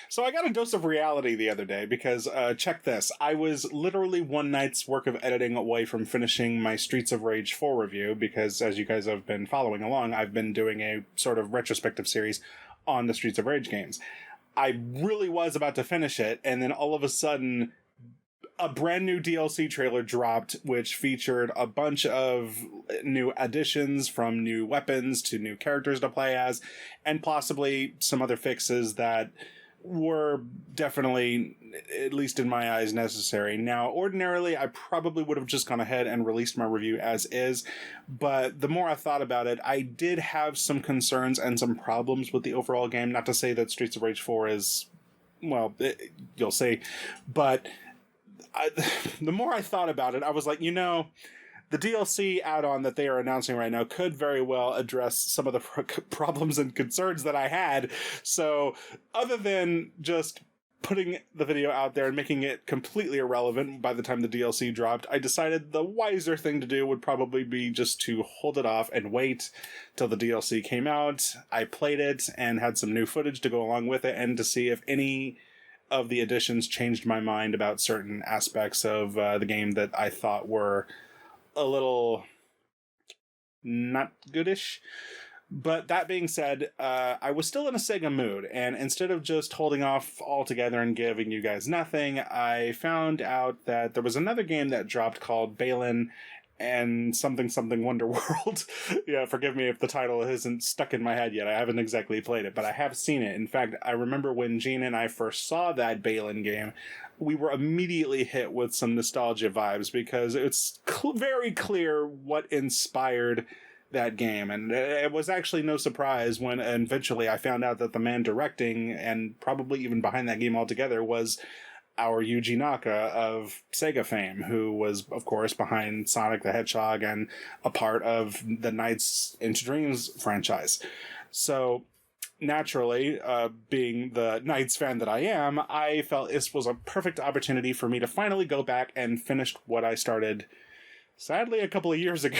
So I got a dose of reality the other day because, check this, I was literally one night's work of editing away from finishing my Streets of Rage 4 review because, as you guys have been following along, I've been doing a sort of retrospective series on the Streets of Rage games. I really was about to finish it, and then all of a sudden, a brand new DLC trailer dropped, which featured a bunch of new additions, from new weapons to new characters to play as, and possibly some other fixes that were definitely, at least in my eyes, necessary. Now, ordinarily, I probably would have just gone ahead and released my review as is, but the more I thought about it, I did have some concerns and some problems with the overall game. Not to say that Streets of Rage 4 is, well, you'll see, but the more I thought about it, I was like, the DLC add-on that they are announcing right now could very well address some of the problems and concerns that I had. So, other than just putting the video out there and making it completely irrelevant by the time the DLC dropped, I decided the wiser thing to do would probably be just to hold it off and wait till the DLC came out. I played it and had some new footage to go along with it, and to see if any of the additions changed my mind about certain aspects of the game that I thought were a little not goodish. But that being said, I was still in a Sega mood, and instead of just holding off altogether and giving you guys nothing, I found out that there was another game that dropped called Balin and something Wonder World. Yeah, forgive me if the title isn't stuck in my head yet. I haven't exactly played it, but I have seen it. In fact, I remember when Gene and I first saw that Balin game, we were immediately hit with some nostalgia vibes, because it's very clear what inspired that game. And it was actually no surprise when eventually I found out that the man directing, and probably even behind that game altogether, was our Yuji Naka of Sega fame, who was, of course, behind Sonic the Hedgehog and a part of the NiGHTS Into Dreams franchise. So, naturally, being the NiGHTS fan that I am, I felt this was a perfect opportunity for me to finally go back and finish what I started, sadly, a couple of years ago,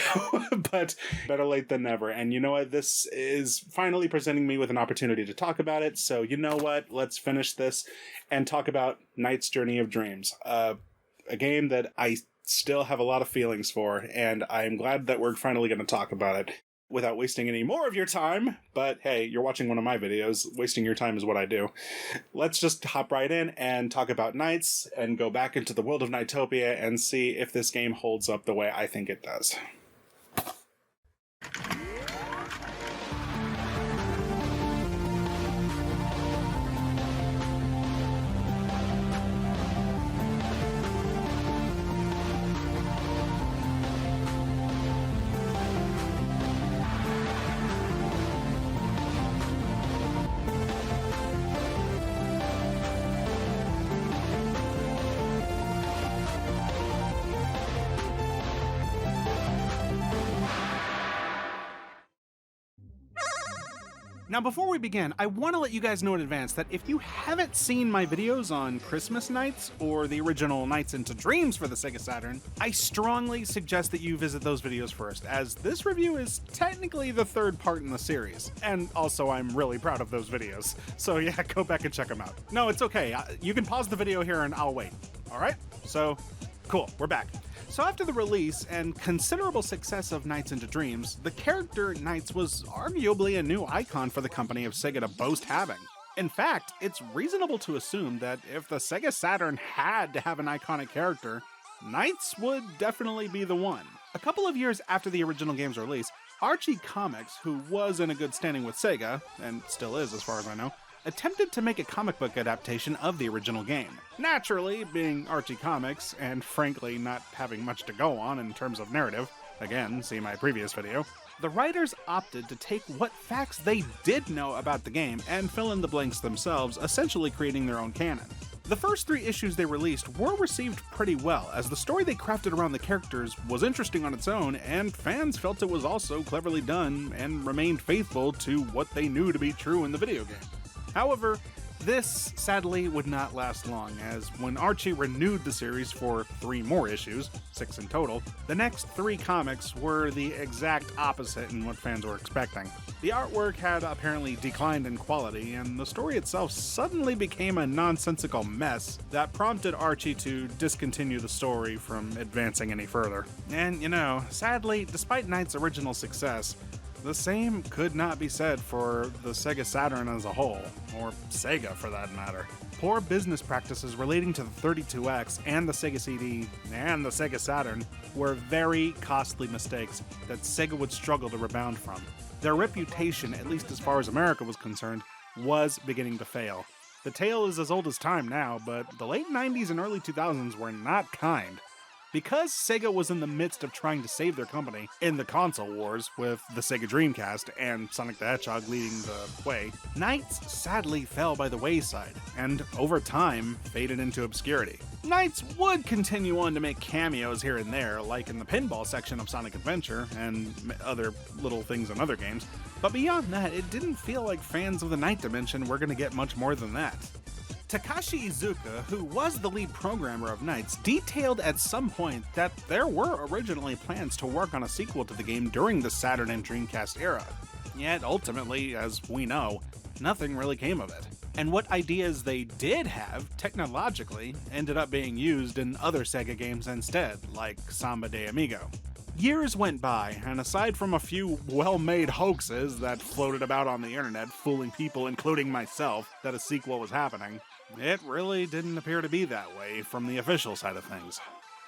but better late than never. And you know what? This is finally presenting me with an opportunity to talk about it. So you know what? Let's finish this and talk about NiGHTS Journey of Dreams, a game that I still have a lot of feelings for, and I'm glad that we're finally going to talk about it without wasting any more of your time. But hey, you're watching one of my videos. Wasting your time is what I do. Let's just hop right in and talk about NiGHTS and go back into the world of Nightopia and see if this game holds up the way I think it does. Now, before we begin, I want to let you guys know in advance that if you haven't seen my videos on Christmas Nights or the original Nights into Dreams for the Sega Saturn, I strongly suggest that you visit those videos first, as this review is technically the third part in the series. And also, I'm really proud of those videos. So yeah, go back and check them out. No, it's okay. You can pause the video here and I'll wait. Alright? So, cool, we're back. So after the release and considerable success of Nights into Dreams, the character NiGHTS was arguably a new icon for the company of Sega to boast having. In fact, it's reasonable to assume that if the Sega Saturn had to have an iconic character, NiGHTS would definitely be the one. A couple of years after the original game's release, Archie Comics, who was in a good standing with Sega, and still is as far as I know, attempted to make a comic book adaptation of the original game. Naturally, being Archie Comics, and frankly not having much to go on in terms of narrative, again, see my previous video, the writers opted to take what facts they did know about the game and fill in the blanks themselves, essentially creating their own canon. The first 3 issues they released were received pretty well, as the story they crafted around the characters was interesting on its own, and fans felt it was also cleverly done and remained faithful to what they knew to be true in the video game. However, This, sadly, would not last long, as when Archie renewed the series for 3 more issues, 6 in total, the next 3 comics were the exact opposite in what fans were expecting. The artwork had apparently declined in quality, and the story itself suddenly became a nonsensical mess that prompted Archie to discontinue the story from advancing any further. And, sadly, despite Knight's original success, the same could not be said for the Sega Saturn as a whole, or Sega for that matter. Poor business practices relating to the 32X and the Sega CD and the Sega Saturn were very costly mistakes that Sega would struggle to rebound from. Their reputation, at least as far as America was concerned, was beginning to fail. The tale is as old as time now, but the late 90s and early 2000s were not kind. Because Sega was in the midst of trying to save their company in the console wars with the Sega Dreamcast and Sonic the Hedgehog leading the way, Knights sadly fell by the wayside, and over time faded into obscurity. Knights would continue on to make cameos here and there, like in the pinball section of Sonic Adventure and other little things in other games, but beyond that, it didn't feel like fans of the Knight Dimension were going to get much more than that. Takashi Iizuka, who was the lead programmer of Knights, detailed at some point that there were originally plans to work on a sequel to the game during the Saturn and Dreamcast era. Yet ultimately, as we know, nothing really came of it. And what ideas they did have, technologically, ended up being used in other Sega games instead, like Samba de Amigo. Years went by, and aside from a few well-made hoaxes that floated about on the internet fooling people, including myself, that a sequel was happening, it really didn't appear to be that way from the official side of things.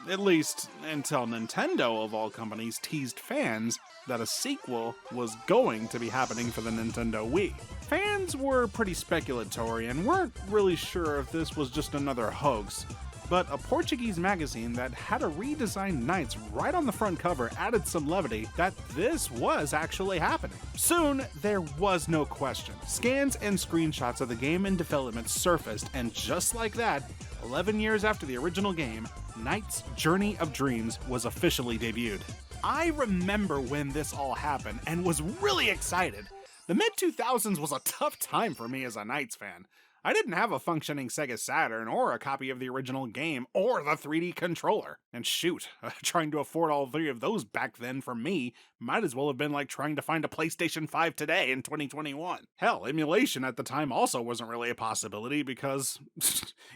At least until Nintendo, of all companies, teased fans that a sequel was going to be happening for the Nintendo Wii. Fans were pretty speculatory and weren't really sure if this was just another hoax, but a Portuguese magazine that had a redesigned Knights right on the front cover added some levity that this was actually happening. Soon, there was no question. Scans and screenshots of the game in development surfaced, and just like that, 11 years after the original game, Knight's Journey of Dreams was officially debuted. I remember when this all happened and was really excited. The mid-2000s was a tough time for me as a Knights fan. I didn't have a functioning Sega Saturn or a copy of the original game or the 3D controller. And shoot, trying to afford all 3 of those back then for me might as well have been like trying to find a PlayStation 5 today in 2021. Hell, emulation at the time also wasn't really a possibility because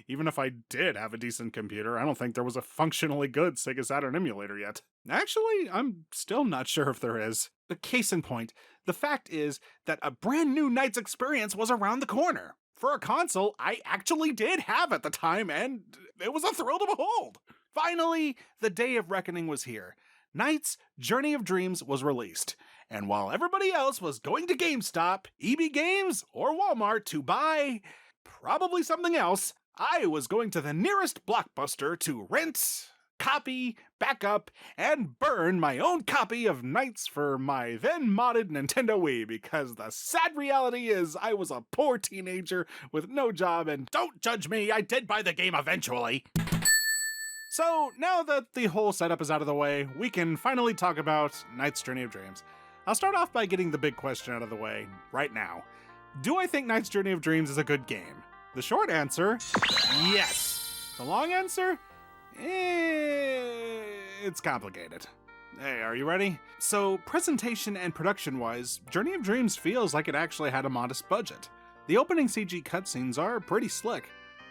even if I did have a decent computer, I don't think there was a functionally good Sega Saturn emulator yet. Actually, I'm still not sure if there is. The case in point, the fact is that a brand new Knights experience was around the corner. For a console I actually did have at the time, and it was a thrill to behold. Finally, the day of reckoning was here. Knight's Journey of Dreams was released, and while everybody else was going to GameStop, EB Games, or Walmart to buy probably something else, I was going to the nearest Blockbuster to rent, copy, backup, and burn my own copy of Knights for my then modded Nintendo Wii, because the sad reality is I was a poor teenager with no job, and don't judge me, I did buy the game eventually. So now that the whole setup is out of the way, we can finally talk about Knight's Journey of Dreams. I'll start off by getting the big question out of the way right now. Do I think Knight's Journey of Dreams is a good game? The short answer, yes. The long answer, it's complicated. Hey, are you ready? So, presentation and production-wise, Journey of Dreams feels like it actually had a modest budget. The opening CG cutscenes are pretty slick.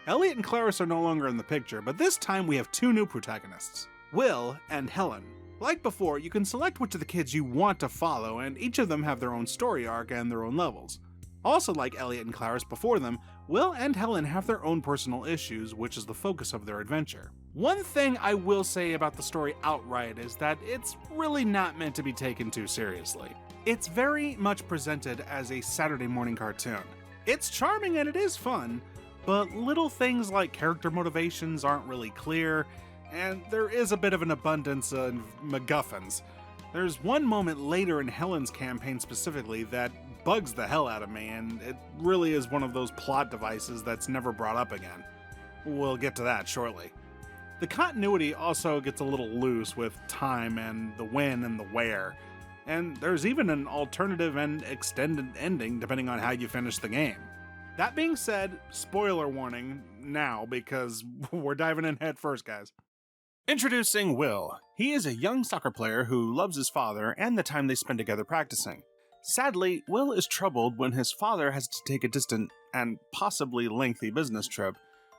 Elliot and Claris are no longer in the picture, but this time we have 2 new protagonists, Will and Helen. Like before, you can select which of the kids you want to follow, and each of them have their own story arc and their own levels. Also like Elliot and Claris before them, Will and Helen have their own personal issues, which is the focus of their adventure. One thing I will say about the story outright is that it's really not meant to be taken too seriously. It's very much presented as a Saturday morning cartoon. It's charming and it is fun, but little things like character motivations aren't really clear, and there is a bit of an abundance of MacGuffins. There's one moment later in Helen's campaign specifically that bugs the hell out of me, and it really is one of those plot devices that's never brought up again. We'll get to that shortly. The continuity also gets a little loose with time and the when and the where, and there's even an alternative and extended ending depending on how you finish the game. That being said, spoiler warning now, because we're diving in head first, guys. Introducing Will. He is a young soccer player who loves his father and the time they spend together practicing. Sadly, Will is troubled when his father has to take a distant and possibly lengthy business trip.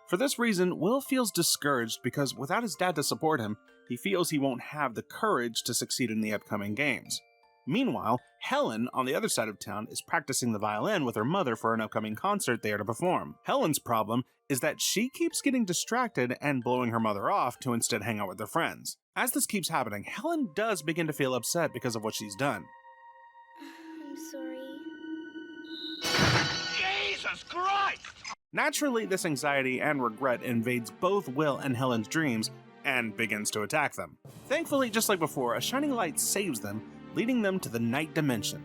For this reason, Will feels discouraged because without his dad to support him, he feels he won't have the courage to succeed in the upcoming games. Meanwhile, Helen, on the other side of town, is practicing the violin with her mother for an upcoming concert they are to perform. Helen's problem is that she keeps getting distracted and blowing her mother off to instead hang out with her friends. As this keeps happening, Helen does begin to feel upset because of what she's done. I'm sorry. Jesus Christ! Naturally, this anxiety and regret invades both Will and Helen's dreams and begins to attack them. Thankfully, just like before, a shining light saves them, leading them to the night dimension.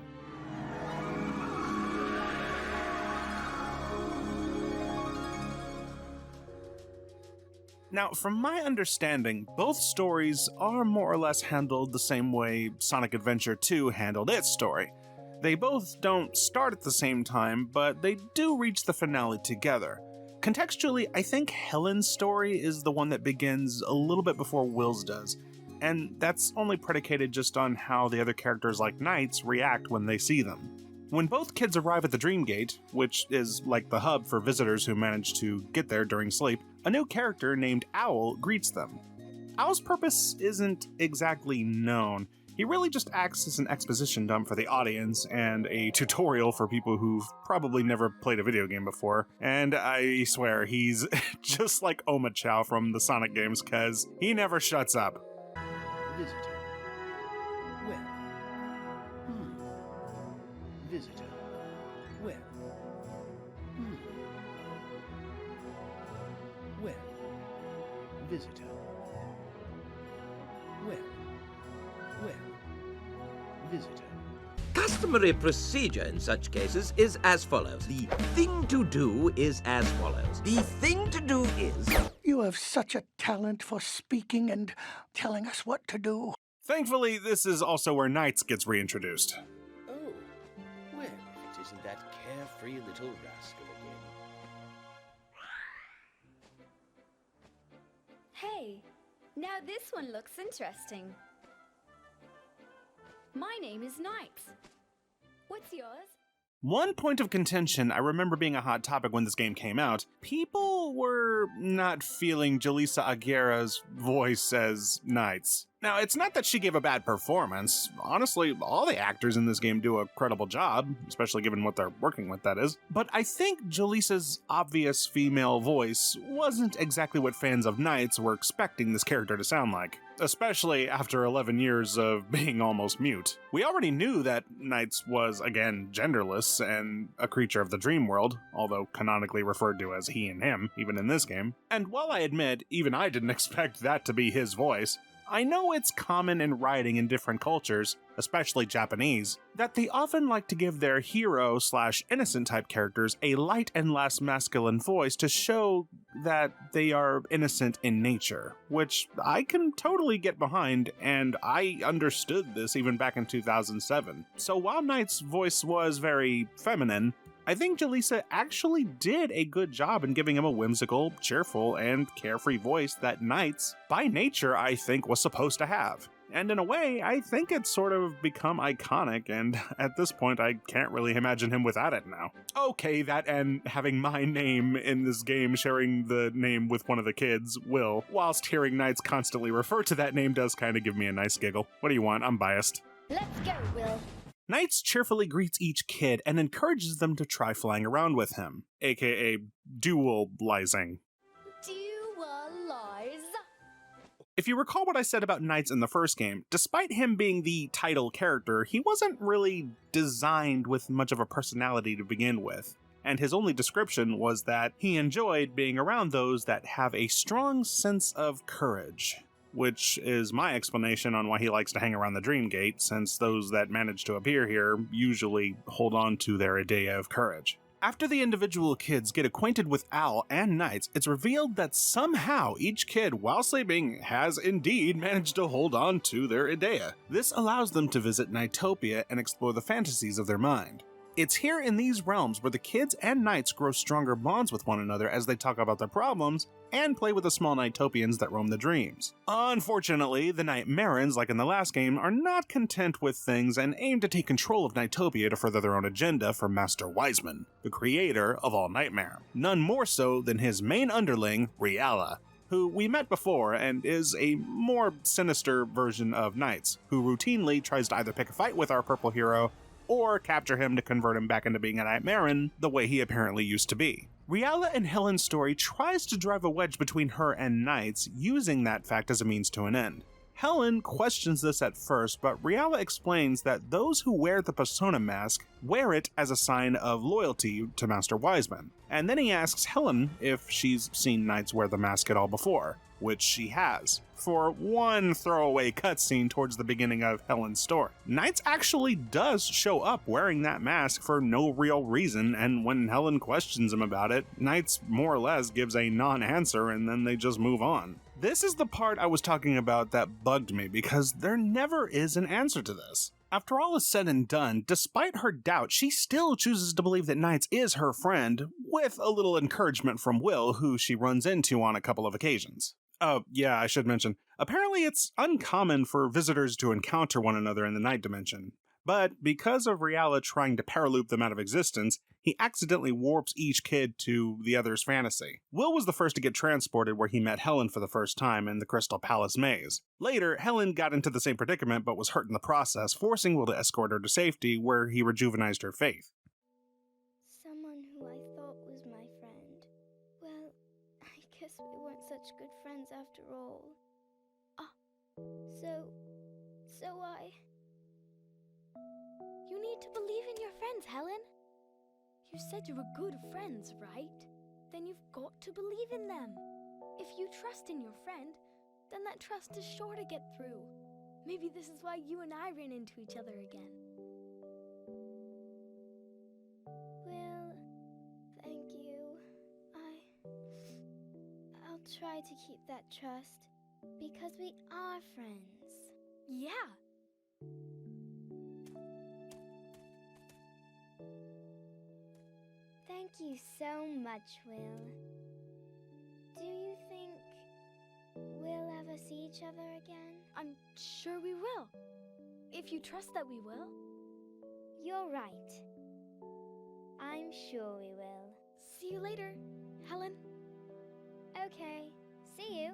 Now, from my understanding, both stories are more or less handled the same way Sonic Adventure 2 handled its story. They both don't start at the same time, but they do reach the finale together. Contextually, I think Helen's story is the one that begins a little bit before Will's does, and that's only predicated just on how the other characters like Knights react when they see them. When both kids arrive at the Dream Gate, which is like the hub for visitors who manage to get there during sleep, a new character named Owl greets them. Owl's purpose isn't exactly known. He really just acts as an exposition dump for the audience and a tutorial for people who've probably never played a video game before. And I swear, he's just like Oma Chow from the Sonic games, cause he never shuts up. Visitor. Where? Visitor. Where? Where? Visitor. Where? Visitor. Customary procedure in such cases is as follows. The thing to do is as follows. The thing to do is... You have such a talent for speaking and telling us what to do. Thankfully, this is also where Knights gets reintroduced. Oh, well, if it isn't that carefree little rascal again. Hey, now this one looks interesting. My name is Knight. What's yours? One point of contention I remember being a hot topic when this game came out, people were not feeling Jaleesa Aguirre's voice as Knights. Now, it's not that she gave a bad performance. Honestly, all the actors in this game do a credible job, especially given what they're working with, that is. But I think Jaleesa's obvious female voice wasn't exactly what fans of Knights were expecting this character to sound like, especially after 11 years of being almost mute. We already knew that Knights was, again, genderless and a creature of the dream world, although canonically referred to as he and him, even in this game. And while I admit, even I didn't expect that to be his voice, I know it's common in writing in different cultures, especially Japanese, that they often like to give their hero/innocent type characters a light and less masculine voice to show that they are innocent in nature, which I can totally get behind, and I understood this even back in 2007. So while Knight's voice was very feminine, I think Jaleesa actually did a good job in giving him a whimsical, cheerful, and carefree voice that Knights, by nature, I think was supposed to have. And in a way, I think it's sort of become iconic, and at this point, I can't really imagine him without it now. Okay, that and having my name in this game sharing the name with one of the kids, Will, whilst hearing Knights constantly refer to that name does kind of give me a nice giggle. What do you want? I'm biased. Let's go, Will. Knights cheerfully greets each kid and encourages them to try flying around with him, aka dualizing. Dualize. If you recall what I said about Knights in the first game, despite him being the title character, he wasn't really designed with much of a personality to begin with, and his only description was that he enjoyed being around those that have a strong sense of courage, which is my explanation on why he likes to hang around the Dream Gate, since those that manage to appear here usually hold on to their idea of courage. After the individual kids get acquainted with Owl and Knights, it's revealed that somehow each kid, while sleeping, has indeed managed to hold on to their idea. This allows them to visit Nightopia and explore the fantasies of their mind. It's here in these realms where the kids and knights grow stronger bonds with one another as they talk about their problems and play with the small Nightopians that roam the dreams. Unfortunately, the Nightmarans, like in the last game, are not content with things and aim to take control of Nightopia to further their own agenda for Master Wizeman, the creator of all Nightmare. None more so than his main underling, Reala, who we met before and is a more sinister version of Knights, who routinely tries to either pick a fight with our purple hero or capture him to convert him back into being a Nightmaran the way he apparently used to be. Reala in Helen's story tries to drive a wedge between her and Knights, using that fact as a means to an end. Helen questions this at first, but Reala explains that those who wear the persona mask wear it as a sign of loyalty to Master Wizeman. And then he asks Helen if she's seen Knights wear the mask at all before, which she has, for one throwaway cutscene towards the beginning of Helen's story. Knights actually does show up wearing that mask for no real reason, and when Helen questions him about it, Knights more or less gives a non-answer and then they just move on. This is the part I was talking about that bugged me, because there never is an answer to this. After all is said and done, despite her doubt, she still chooses to believe that Knights is her friend, with a little encouragement from Will, who she runs into on a couple of occasions. Oh, yeah, I should mention, apparently it's uncommon for visitors to encounter one another in the night dimension. But because of Reala trying to paraloop them out of existence, he accidentally warps each kid to the other's fantasy. Will was the first to get transported where he met Helen for the first time in the Crystal Palace maze. Later, Helen got into the same predicament but was hurt in the process, forcing Will to escort her to safety, where he rejuvenized her faith. Someone who I thought was my friend. Well, I guess we weren't such good friends after all. So I... You need to believe in your friends, Helen. You said you were good friends, right? Then you've got to believe in them. If you trust in your friend, then that trust is sure to get through. Maybe this is why you and I ran into each other again. Well, thank you. I'll try to keep that trust, because we are friends. Yeah. Thank you so much, Will. Do you think we'll ever see each other again? I'm sure we will. If you trust that we will. You're right. I'm sure we will. See you later, Helen. Okay, see you.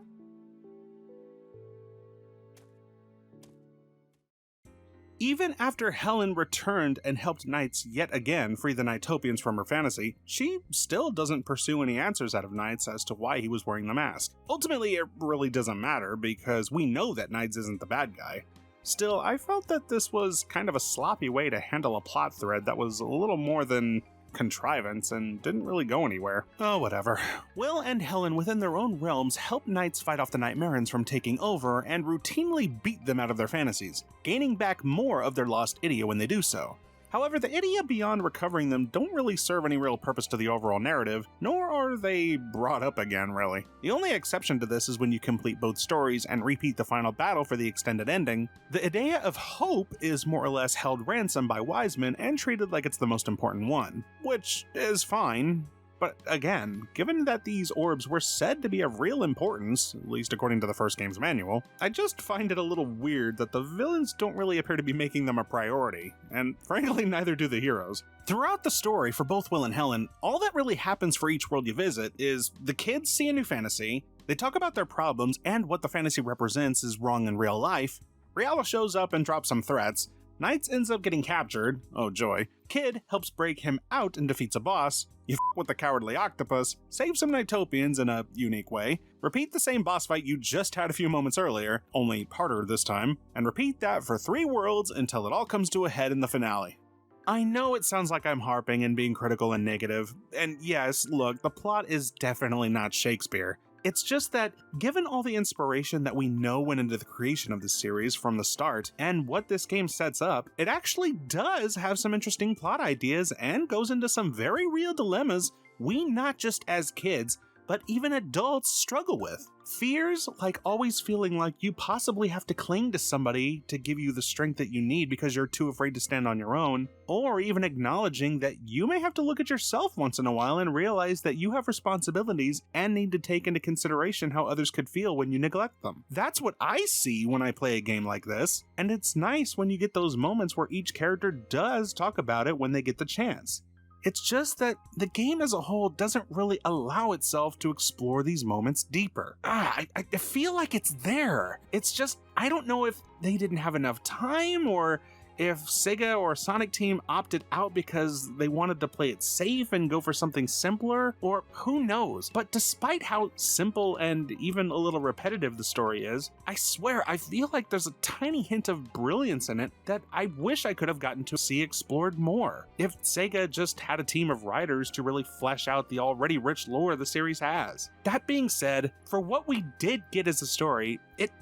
Even after Helen returned and helped Knights yet again free the Nightopians from her fantasy, she still doesn't pursue any answers out of Knights as to why he was wearing the mask. Ultimately, it really doesn't matter, because we know that Knights isn't the bad guy. Still, I felt that this was kind of a sloppy way to handle a plot thread that was a little more than contrivance and didn't really go anywhere. Oh, whatever. Will and Helen within their own realms help Knights fight off the Nightmarans from taking over and routinely beat them out of their fantasies, gaining back more of their lost Idia when they do so. However, the Idia beyond recovering them don't really serve any real purpose to the overall narrative, nor are they brought up again, really. The only exception to this is when you complete both stories and repeat the final battle for the extended ending. The Idia of Hope is more or less held ransom by Wizeman and treated like it's the most important one, which is fine. But again, given that these orbs were said to be of real importance, at least according to the first game's manual, I just find it a little weird that the villains don't really appear to be making them a priority, and frankly neither do the heroes. Throughout the story for both Will and Helen, all that really happens for each world you visit is the kids see a new fantasy, they talk about their problems and what the fantasy represents is wrong in real life, Reala shows up and drops some threats, Knights ends up getting captured, oh joy, Kid helps break him out and defeats a boss, you f with the cowardly octopus, save some Nightopians in a unique way, repeat the same boss fight you just had a few moments earlier, only harder this time, and repeat that for 3 worlds until it all comes to a head in the finale. I know it sounds like I'm harping and being critical and negative, and yes, look, the plot is definitely not Shakespeare. It's just that, given all the inspiration that we know went into the creation of this series from the start, and what this game sets up, it actually does have some interesting plot ideas and goes into some very real dilemmas we not just as kids, but even adults struggle with. Fears like always feeling like you possibly have to cling to somebody to give you the strength that you need because you're too afraid to stand on your own, or even acknowledging that you may have to look at yourself once in a while and realize that you have responsibilities and need to take into consideration how others could feel when you neglect them. That's what I see when I play a game like this, and it's nice when you get those moments where each character does talk about it when they get the chance. It's just that the game as a whole doesn't really allow itself to explore these moments deeper. I feel like it's there. It's just, I don't know if they didn't have enough time, or if Sega or Sonic Team opted out because they wanted to play it safe and go for something simpler, or who knows. But despite how simple and even a little repetitive the story is, I swear I feel like there's a tiny hint of brilliance in it that I wish I could have gotten to see explored more. If Sega just had a team of writers to really flesh out the already rich lore the series has. That being said, for what we did get as a story,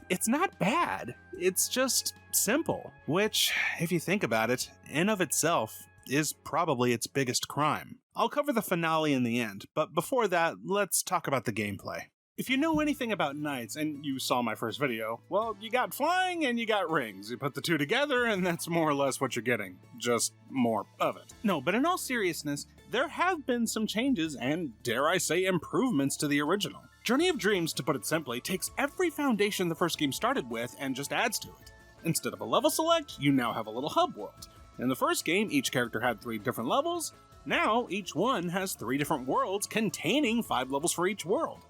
it's not bad. It's just simple, which, if you think about it, in of itself is probably its biggest crime. I'll cover the finale in the end, but before that, let's talk about the gameplay. If you know anything about Knights, and you saw my first video, well, you got flying and you got rings. You put the two together and that's more or less what you're getting. Just more of it. No, but in all seriousness, there have been some changes and, dare I say, improvements to the original. Journey of Dreams, to put it simply, takes every foundation the first game started with and just adds to it. Instead of a level select, you now have a little hub world. In the first game, each character had 3 different levels. Now, each one has 3 different worlds containing 5 levels for each world.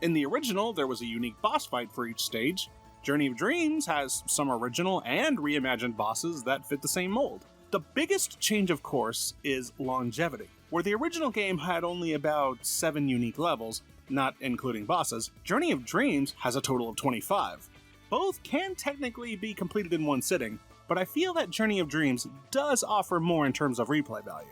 In the original, there was a unique boss fight for each stage. Journey of Dreams has some original and reimagined bosses that fit the same mold. The biggest change, of course, is longevity. Where the original game had only about 7 unique levels, not including bosses, Journey of Dreams has a total of 25. Both can technically be completed in one sitting, but I feel that Journey of Dreams does offer more in terms of replay value.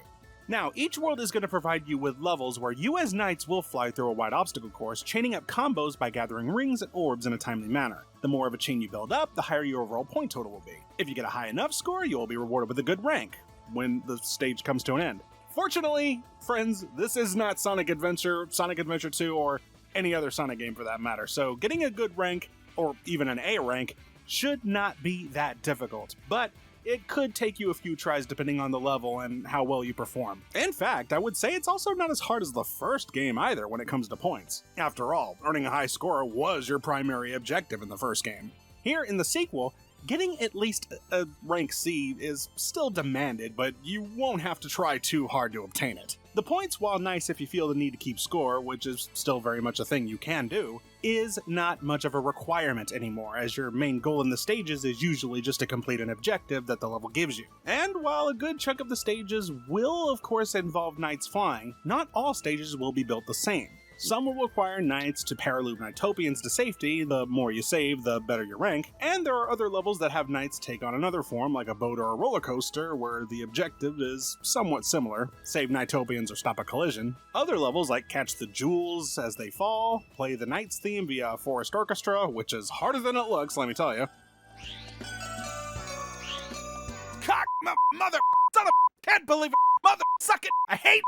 Now, each world is going to provide you with levels where you as knights will fly through a wide obstacle course, chaining up combos by gathering rings and orbs in a timely manner. The more of a chain you build up, the higher your overall point total will be. If you get a high enough score, you will be rewarded with a good rank when the stage comes to an end. Fortunately, friends, this is not Sonic Adventure, Sonic Adventure 2, or any other Sonic game for that matter, so getting a good rank, or even an A rank, should not be that difficult, but it could take you a few tries depending on the level and how well you perform. In fact, I would say it's also not as hard as the first game either when it comes to points. After all, earning a high score was your primary objective in the first game. Here in the sequel, getting at least a rank C is still demanded, but you won't have to try too hard to obtain it. The points, while nice if you feel the need to keep score, which is still very much a thing you can do, is not much of a requirement anymore, as your main goal in the stages is usually just to complete an objective that the level gives you. And while a good chunk of the stages will of course involve knights flying, not all stages will be built the same. Some will require knights to paraloop Knightopians to safety, the more you save, the better your rank, and there are other levels that have knights take on another form, like a boat or a roller coaster, where the objective is somewhat similar, save Knightopians or stop a collision. Other levels, like catch the jewels as they fall, play the Knights theme via a forest orchestra, which is harder than it looks, let me tell you. Cock, mother, son of, can't believe it, mother, suck it, I hate.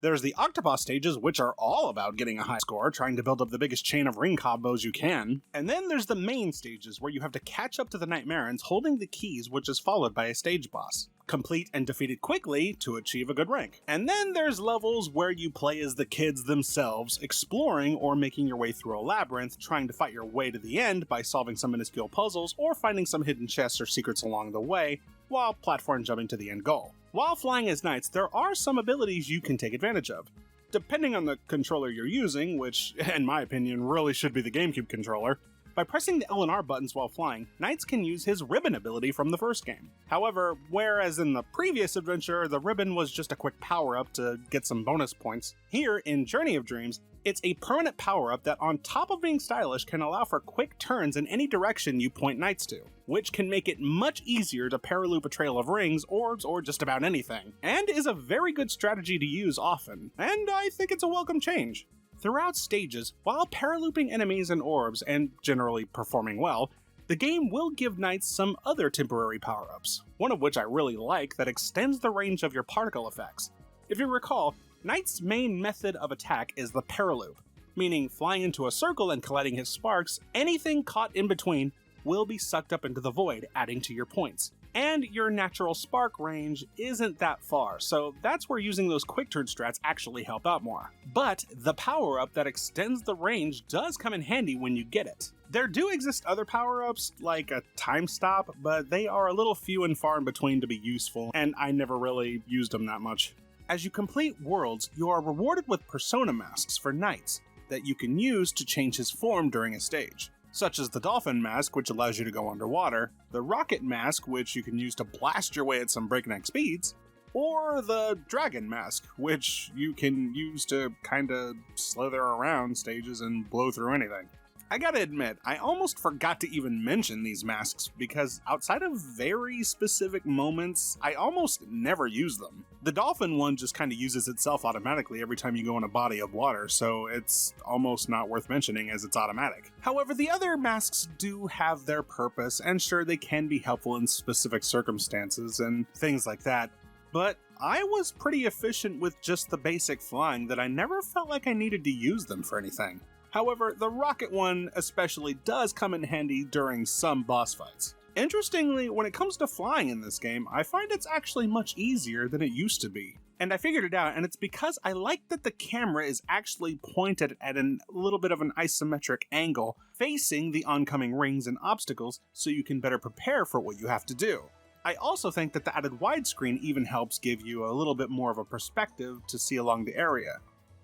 There's the Octopus stages, which are all about getting a high score, trying to build up the biggest chain of ring combos you can. And then there's the main stages, where you have to catch up to the Nightmarons holding the keys, which is followed by a stage boss. Complete and defeat it quickly to achieve a good rank. And then there's levels where you play as the kids themselves, exploring or making your way through a labyrinth, trying to fight your way to the end by solving some minuscule puzzles or finding some hidden chests or secrets along the way, while platform jumping to the end goal. While flying as knights, there are some abilities you can take advantage of. Depending on the controller you're using, which, in my opinion, really should be the GameCube controller, by pressing the L and R buttons while flying, Knights can use his ribbon ability from the first game. However, whereas in the previous adventure, the ribbon was just a quick power-up to get some bonus points, here in Journey of Dreams, it's a permanent power-up that, on top of being stylish, can allow for quick turns in any direction you point Knights to, which can make it much easier to paraloop a trail of rings, orbs, or just about anything, and is a very good strategy to use often, and I think it's a welcome change. Throughout stages, while paralooping enemies and orbs, and generally performing well, the game will give Knights some other temporary power-ups, one of which I really like that extends the range of your particle effects. If you recall, Knight's main method of attack is the paraloop, meaning flying into a circle and colliding his sparks, anything caught in between will be sucked up into the void, adding to your points. And your natural spark range isn't that far, so that's where using those quick turn strats actually help out more. But the power-up that extends the range does come in handy when you get it. There do exist other power-ups, like a time stop, but they are a little few and far in between to be useful, and I never really used them that much. As you complete worlds, you are rewarded with persona masks for knights that you can use to change his form during a stage, such as the Dolphin Mask, which allows you to go underwater, the Rocket Mask, which you can use to blast your way at some breakneck speeds, or the Dragon Mask, which you can use to kinda slither around stages and blow through anything. I gotta admit, I almost forgot to even mention these masks, because outside of very specific moments, I almost never use them. The dolphin one just kinda uses itself automatically every time you go in a body of water, so it's almost not worth mentioning as it's automatic. However, the other masks do have their purpose, and sure, they can be helpful in specific circumstances and things like that, but I was pretty efficient with just the basic flying that I never felt like I needed to use them for anything. However, the rocket one especially does come in handy during some boss fights. Interestingly, when it comes to flying in this game, I find it's actually much easier than it used to be. And I figured it out, and it's because I like that the camera is actually pointed at a little bit of an isometric angle, facing the oncoming rings and obstacles, so you can better prepare for what you have to do. I also think that the added widescreen even helps give you a little bit more of a perspective to see along the area.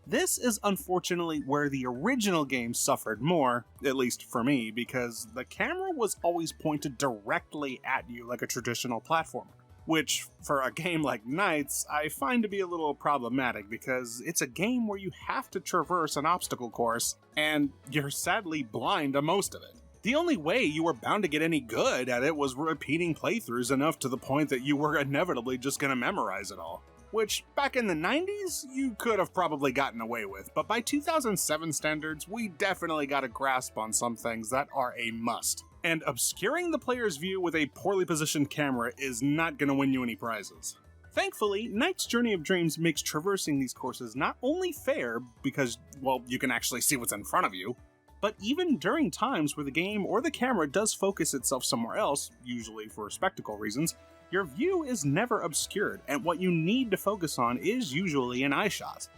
This is unfortunately where the original game suffered more, at least for me, because the camera was always pointed directly at you like a traditional platformer, which, for a game like NiGHTS, I find to be a little problematic because it's a game where you have to traverse an obstacle course, and you're sadly blind to most of it. The only way you were bound to get any good at it was repeating playthroughs enough to the point that you were inevitably just gonna memorize it all. Which, back in the 90s, you could have probably gotten away with, but by 2007 standards, we definitely got a grasp on some things that are a must. And obscuring the player's view with a poorly positioned camera is not going to win you any prizes. Thankfully, Knight's Journey of Dreams makes traversing these courses not only fair, because, well, you can actually see what's in front of you, but even during times where the game or the camera does focus itself somewhere else, usually for spectacle reasons, your view is never obscured, and what you need to focus on is usually an eye shot.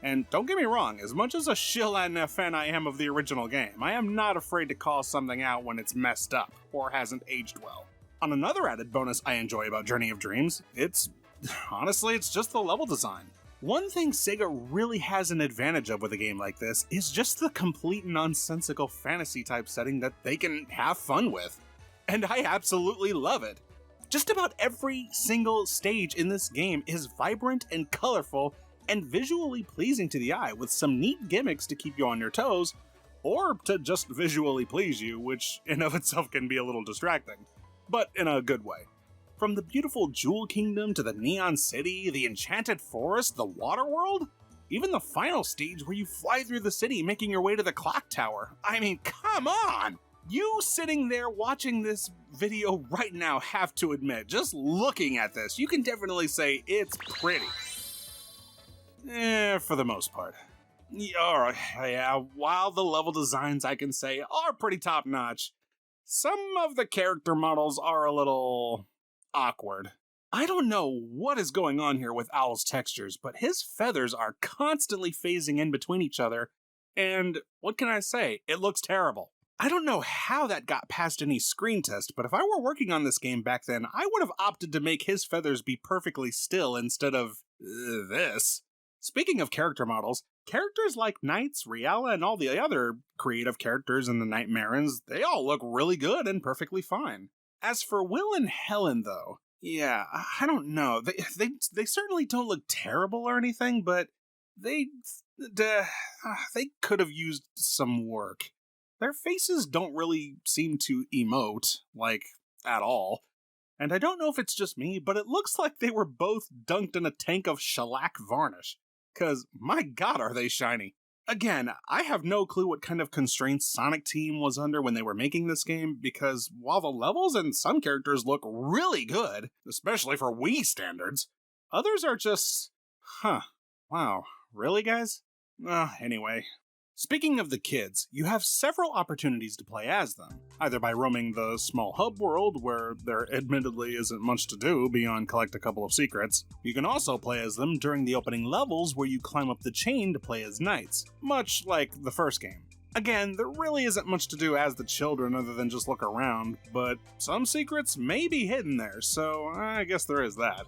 And don't get me wrong, as much as a shill and a fan I am of the original game, I am not afraid to call something out when it's messed up, or hasn't aged well. On another added bonus I enjoy about Journey of Dreams, honestly, it's just the level design. One thing Sega really has an advantage of with a game like this is just the complete nonsensical fantasy type setting that they can have fun with. And I absolutely love it. Just about every single stage in this game is vibrant and colorful and visually pleasing to the eye, with some neat gimmicks to keep you on your toes, or to just visually please you, which in of itself can be a little distracting, but in a good way. From the beautiful Jewel Kingdom to the Neon City, the Enchanted Forest, the Water World, even the final stage where you fly through the city making your way to the clock tower. I mean, come on! You sitting there watching this video right now have to admit, just looking at this, you can definitely say it's pretty. For the most part. Alright, yeah, while the level designs, I can say, are pretty top-notch, some of the character models are a little awkward. I don't know what is going on here with Owl's textures, but his feathers are constantly phasing in between each other, and what can I say? It looks terrible. I don't know how that got past any screen test, but if I were working on this game back then, I would have opted to make his feathers be perfectly still instead of this. Speaking of character models, characters like Knights, Reala, and all the other creative characters in the Nightmarens, they all look really good and perfectly fine. As for Will and Helen, though, yeah, I don't know. They certainly don't look terrible or anything, but they could have used some work. Their faces don't really seem to emote, like, at all. And I don't know if it's just me, but it looks like they were both dunked in a tank of shellac varnish. 'Cause, my god, are they shiny. Again, I have no clue what kind of constraints Sonic Team was under when they were making this game, because while the levels and some characters look really good, especially for Wii standards, others are just, Wow, really, guys? Anyway. Speaking of the kids, you have several opportunities to play as them, either by roaming the small hub world, where there admittedly isn't much to do beyond collect a couple of secrets. You can also play as them during the opening levels where you climb up the chain to play as knights, much like the first game. Again, there really isn't much to do as the children other than just look around, but some secrets may be hidden there, so I guess there is that.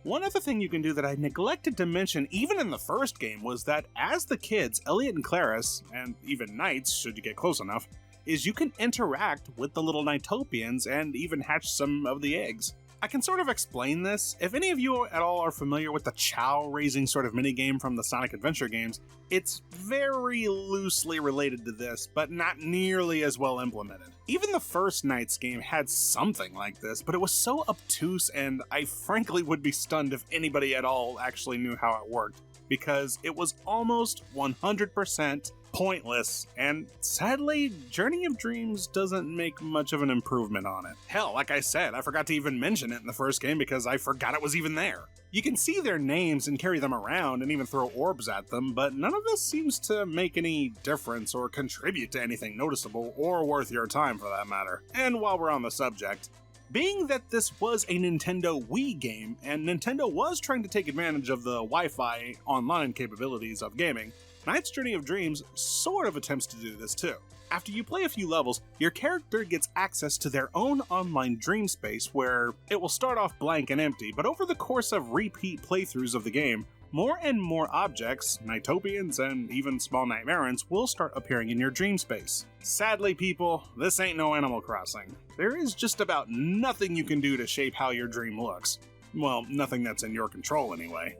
One other thing you can do that I neglected to mention even in the first game was that as the kids, Elliot and Claris, and even knights should you get close enough, is you can interact with the little Nightopians and even hatch some of the eggs. I can sort of explain this. If any of you at all are familiar with the Chow raising sort of minigame from the Sonic Adventure games, it's very loosely related to this, but not nearly as well implemented. Even the first Knights game had something like this, but it was so obtuse, and I frankly would be stunned if anybody at all actually knew how it worked, because it was almost 100% pointless, and sadly, Journey of Dreams doesn't make much of an improvement on it. Hell, like I said, I forgot to even mention it in the first game because I forgot it was even there. You can see their names and carry them around and even throw orbs at them, but none of this seems to make any difference or contribute to anything noticeable or worth your time for that matter. And while we're on the subject, being that this was a Nintendo Wii game, and Nintendo was trying to take advantage of the Wi-Fi online capabilities of gaming, Knight's Journey of Dreams sort of attempts to do this too. After you play a few levels, your character gets access to their own online dream space where it will start off blank and empty, but over the course of repeat playthroughs of the game, more and more objects, Nightopians, and even small Nightmarans will start appearing in your dream space. Sadly, people, this ain't no Animal Crossing. There is just about nothing you can do to shape how your dream looks. Well, nothing that's in your control anyway.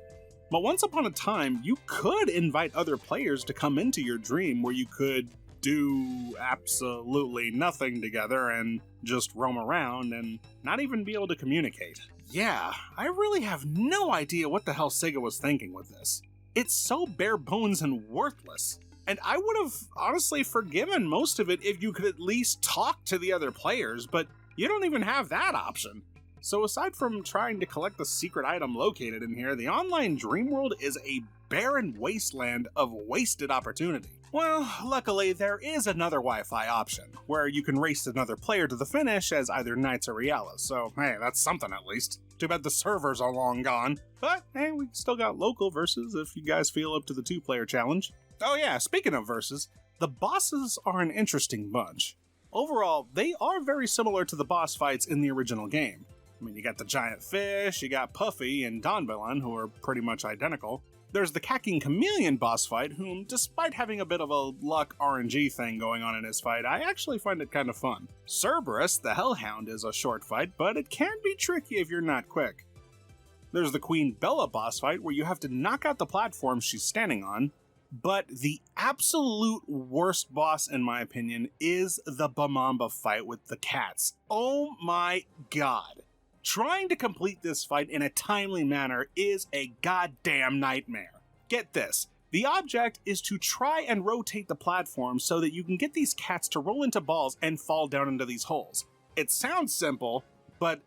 But once upon a time, you could invite other players to come into your dream where you could do absolutely nothing together and just roam around and not even be able to communicate. Yeah, I really have no idea what the hell Sega was thinking with this. It's so bare bones and worthless. And I would have honestly forgiven most of it if you could at least talk to the other players, but you don't even have that option. So aside from trying to collect the secret item located in here, the online dream world is a barren wasteland of wasted opportunity. Well, luckily there is another Wi-Fi option, where you can race another player to the finish as either Knights or Reala, so hey, that's something at least. Too bad the servers are long gone, but hey, we still got local versus if you guys feel up to the 2-player challenge. Oh yeah, speaking of versus, the bosses are an interesting bunch. Overall, they are very similar to the boss fights in the original game. I mean, you got the giant fish, you got Puffy and Donbellon, who are pretty much identical. There's the Cacking Chameleon boss fight, whom, despite having a bit of a luck RNG thing going on in his fight, I actually find it kind of fun. Cerberus, the Hellhound, is a short fight, but it can be tricky if you're not quick. There's the Queen Bella boss fight, where you have to knock out the platform she's standing on, but the absolute worst boss, in my opinion, is the Bamamba fight with the cats. Oh my god. Trying to complete this fight in a timely manner is a goddamn nightmare. Get this, the object is to try and rotate the platform so that you can get these cats to roll into balls and fall down into these holes. It sounds simple, but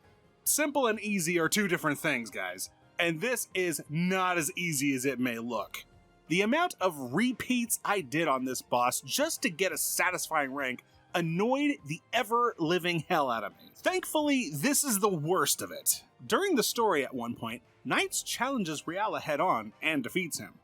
simple and easy are two different things, guys. And this is not as easy as it may look. The amount of repeats I did on this boss just to get a satisfying rank annoyed the ever-living hell out of me. Thankfully, this is the worst of it. During the story at one point, Knights challenges Reala head-on and defeats him.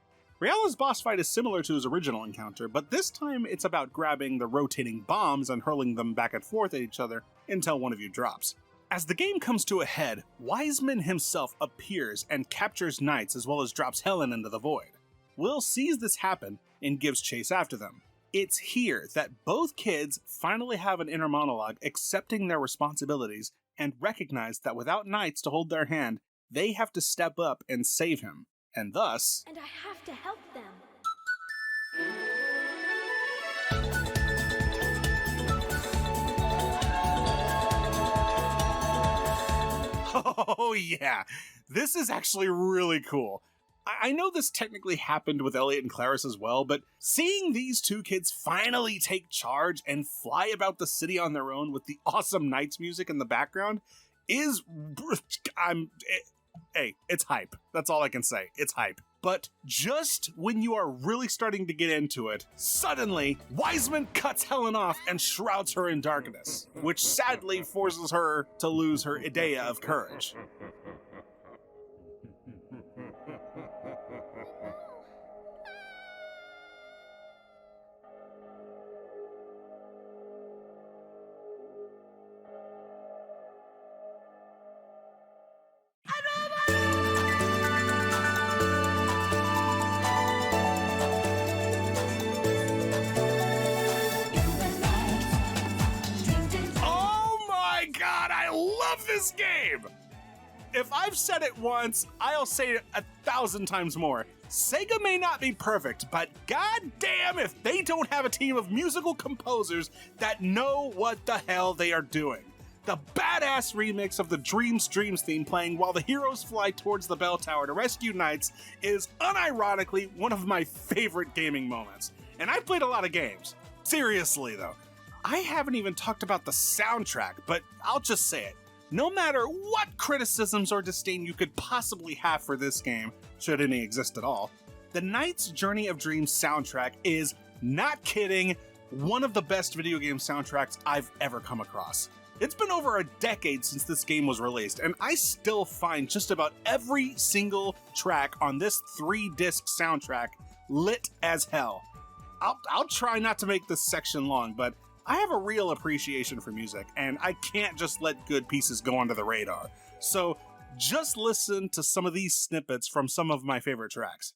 Reala's boss fight is similar to his original encounter, but this time it's about grabbing the rotating bombs and hurling them back and forth at each other until one of you drops. As the game comes to a head, Wizeman himself appears and captures Knights as well as drops Helen into the void. Will sees this happen and gives chase after them. It's here that both kids finally have an inner monologue accepting their responsibilities and recognize that without Knights to hold their hand, they have to step up and save him, and thus... And I have to help them. Oh yeah, this is actually really cool. I know this technically happened with Elliot and Claris as well, but seeing these two kids finally take charge and fly about the city on their own with the awesome Knights music in the background is... Hey, it's hype. That's all I can say. It's hype. But just when you are really starting to get into it, suddenly, Wizeman cuts Helen off and shrouds her in darkness, which sadly forces her to lose her idea of courage. This game! If I've said it once, I'll say it 1,000 times more. Sega may not be perfect, but goddamn if they don't have a team of musical composers that know what the hell they are doing. The badass remix of the Dreams theme playing while the heroes fly towards the bell tower to rescue knights is unironically one of my favorite gaming moments. And I've played a lot of games. Seriously though, I haven't even talked about the soundtrack, but I'll just say it. No matter what criticisms or disdain you could possibly have for this game, should any exist at all, the Knight's Journey of Dreams soundtrack is, not kidding, one of the best video game soundtracks I've ever come across. It's been over a decade since this game was released, and I still find just about every single track on this 3-disc soundtrack lit as hell. I'll try not to make this section long, but I have a real appreciation for music, and I can't just let good pieces go under the radar. So just listen to some of these snippets from some of my favorite tracks.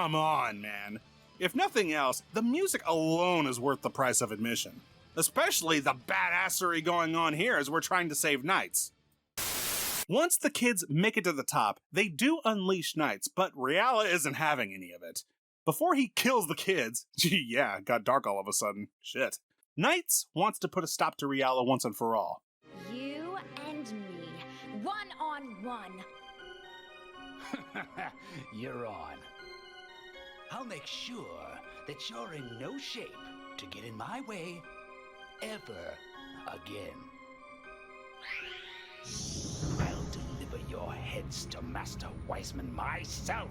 Come on, man. If nothing else, the music alone is worth the price of admission. Especially the badassery going on here as we're trying to save knights. Once the kids make it to the top, they do unleash knights, but Reala isn't having any of it. Before he kills the kids, gee, yeah, got dark all of a sudden. Shit. Knights wants to put a stop to Reala once and for all. You and me, 1-on-1. You're on. I'll make sure that you're in no shape to get in my way ever again. I'll deliver your heads to Master Wizeman myself.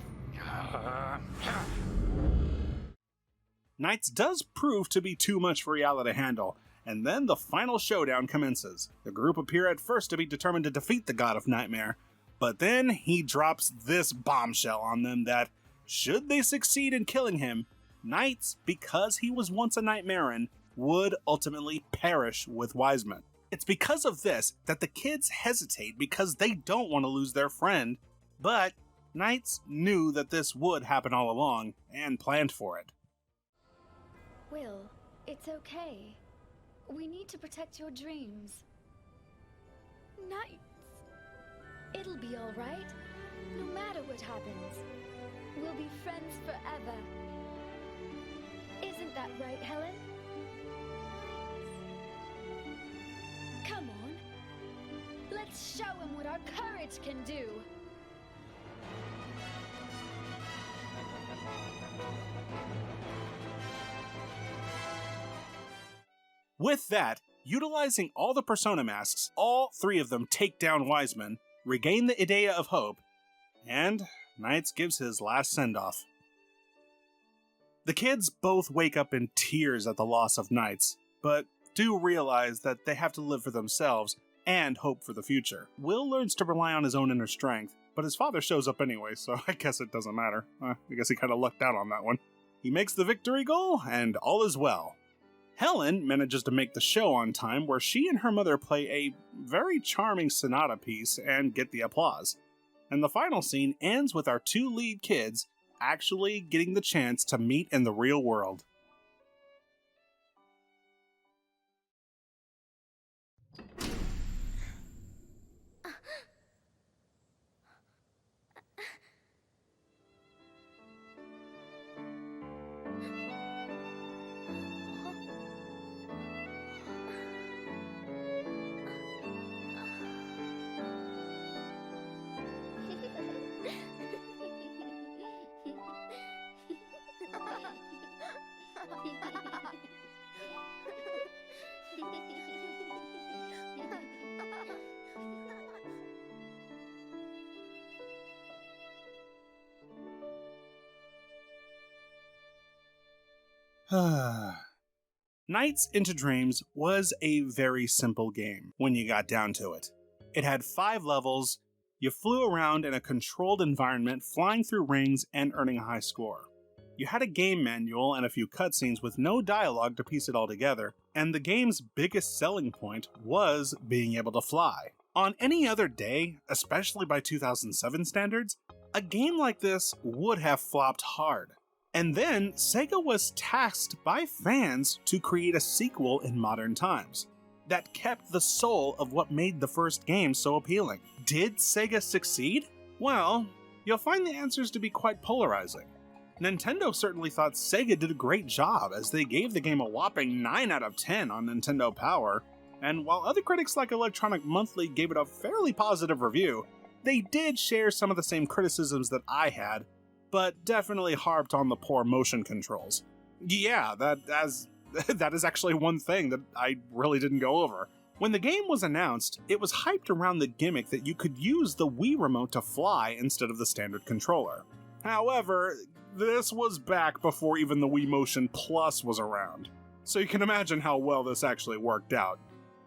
Knights does prove to be too much for Reala to handle, and then the final showdown commences. The group appear at first to be determined to defeat the God of Nightmare, But then he drops this bombshell on them that, should they succeed in killing him, Knights, because he was once a Nightmarean, would ultimately perish with Wizeman. It's because of this that the kids hesitate because they don't want to lose their friend, but Knights knew that this would happen all along and planned for it. Will, it's okay. We need to protect your dreams. Knights. It'll be all right. No matter what happens. We'll be friends forever. Isn't that right, Helen? Come on. Let's show him what our courage can do. With that, utilizing all the persona masks, all three of them take down Wizeman, regain the Idea of Hope, and Knights gives his last send-off. The kids both wake up in tears at the loss of Knights, but do realize that they have to live for themselves and hope for the future. Will learns to rely on his own inner strength, but his father shows up anyway, so I guess it doesn't matter. I guess he kind of lucked out on that one. He makes the victory goal, and all is well. Helen manages to make the show on time, where she and her mother play a very charming sonata piece and get the applause. And the final scene ends with our two lead kids actually getting the chance to meet in the real world. Nights into Dreams was a very simple game when you got down to it. It had 5 levels, you flew around in a controlled environment, flying through rings and earning a high score. You had a game manual and a few cutscenes with no dialogue to piece it all together, and the game's biggest selling point was being able to fly. On any other day, especially by 2007 standards, a game like this would have flopped hard. And then, Sega was tasked by fans to create a sequel in modern times that kept the soul of what made the first game so appealing. Did Sega succeed? Well, you'll find the answers to be quite polarizing. Nintendo certainly thought Sega did a great job, as they gave the game a whopping 9 out of 10 on Nintendo Power, and while other critics like Electronic Monthly gave it a fairly positive review, they did share some of the same criticisms that I had, but definitely harped on the poor motion controls. Yeah, that is actually one thing that I really didn't go over. When the game was announced, it was hyped around the gimmick that you could use the Wii remote to fly instead of the standard controller. However, this was back before even the Wii Motion Plus was around, so you can imagine how well this actually worked out.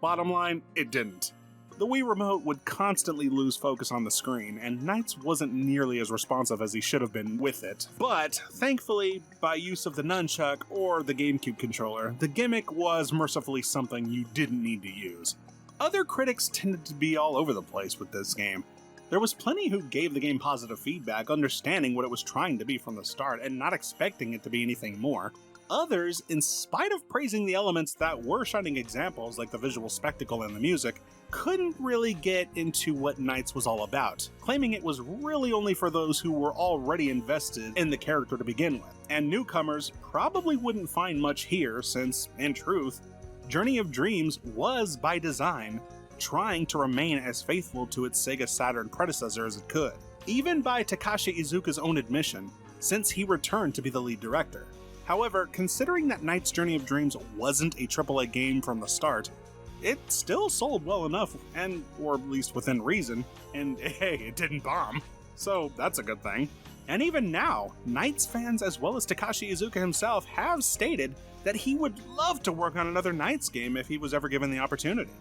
Bottom line, it didn't. The Wii remote would constantly lose focus on the screen, and Knights wasn't nearly as responsive as he should have been with it. But, thankfully, by use of the nunchuck or the GameCube controller, the gimmick was mercifully something you didn't need to use. Other critics tended to be all over the place with this game. There was plenty who gave the game positive feedback, understanding what it was trying to be from the start and not expecting it to be anything more. Others, in spite of praising the elements that were shining examples like the visual spectacle and the music, couldn't really get into what Knights was all about, claiming it was really only for those who were already invested in the character to begin with. And newcomers probably wouldn't find much here since, in truth, Journey of Dreams was, by design, trying to remain as faithful to its Sega Saturn predecessor as it could, even by Takashi Iizuka's own admission, since he returned to be the lead director. However, considering that Knights Journey of Dreams wasn't a AAA game from the start, it still sold well enough, or at least within reason, and hey, it didn't bomb, so that's a good thing. And even now, Knights fans as well as Takashi Iizuka himself have stated that he would love to work on another Knights game if he was ever given the opportunity.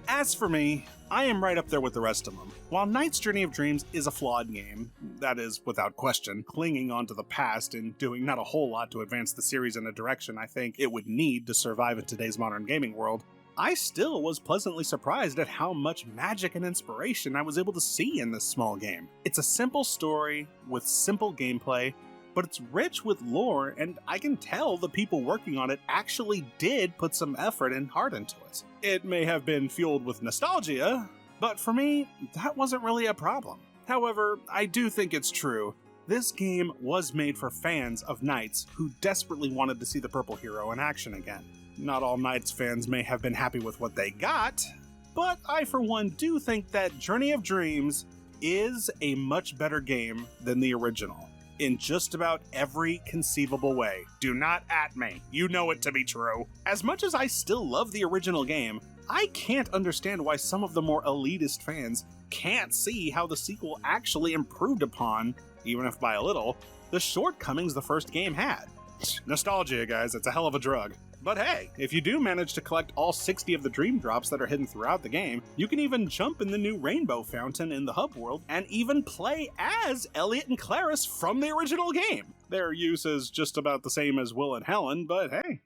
As for me, I am right up there with the rest of them. While Knight's Journey of Dreams is a flawed game, that is without question, clinging onto the past and doing not a whole lot to advance the series in a direction I think it would need to survive in today's modern gaming world, I still was pleasantly surprised at how much magic and inspiration I was able to see in this small game. It's a simple story with simple gameplay, but it's rich with lore, and I can tell the people working on it actually did put some effort and heart into it. It may have been fueled with nostalgia, but for me, that wasn't really a problem. However, I do think it's true. This game was made for fans of Knights who desperately wanted to see the purple hero in action again. Not all Knights fans may have been happy with what they got, but I for one do think that Journey of Dreams is a much better game than the original. In just about every conceivable way. Do not at me. You know it to be true. As much as I still love the original game, I can't understand why some of the more elitist fans can't see how the sequel actually improved upon, even if by a little, the shortcomings the first game had. Nostalgia, guys, it's a hell of a drug. But hey, if you do manage to collect all 60 of the dream drops that are hidden throughout the game, you can even jump in the new rainbow fountain in the hub world and even play as Elliot and Clarice from the original game. Their use is just about the same as Will and Helen, but hey,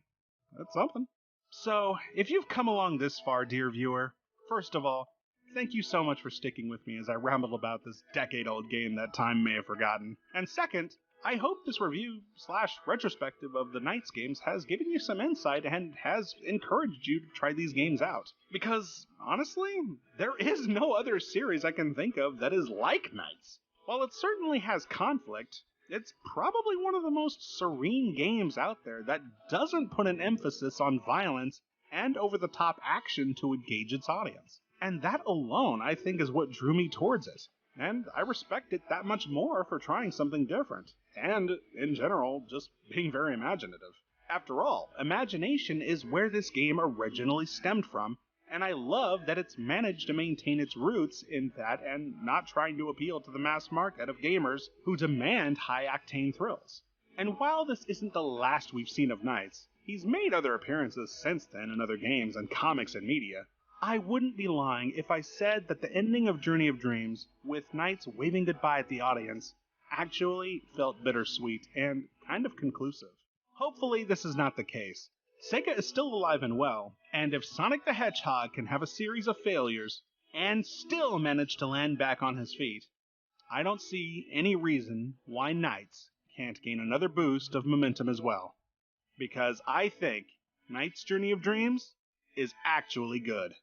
that's something. So, if you've come along this far, dear viewer, first of all, thank you so much for sticking with me as I rambled about this decade-old game that time may have forgotten. And second, I hope this review/retrospective of the Knights games has given you some insight and has encouraged you to try these games out. Because, honestly, there is no other series I can think of that is like Knights. While it certainly has conflict, it's probably one of the most serene games out there that doesn't put an emphasis on violence and over-the-top action to engage its audience. And that alone, I think, is what drew me towards it. And I respect it that much more for trying something different. And, in general, just being very imaginative. After all, imagination is where this game originally stemmed from, and I love that it's managed to maintain its roots in that and not trying to appeal to the mass market of gamers who demand high-octane thrills. And while this isn't the last we've seen of Knights, he's made other appearances since then in other games and comics and media. I wouldn't be lying if I said that the ending of Journey of Dreams, with Knights waving goodbye at the audience, actually felt bittersweet and kind of conclusive. Hopefully this is not the case. Sega is still alive and well, and if Sonic the Hedgehog can have a series of failures and still manage to land back on his feet, I don't see any reason why Knights can't gain another boost of momentum as well. Because I think Knight's Journey of Dreams is actually good.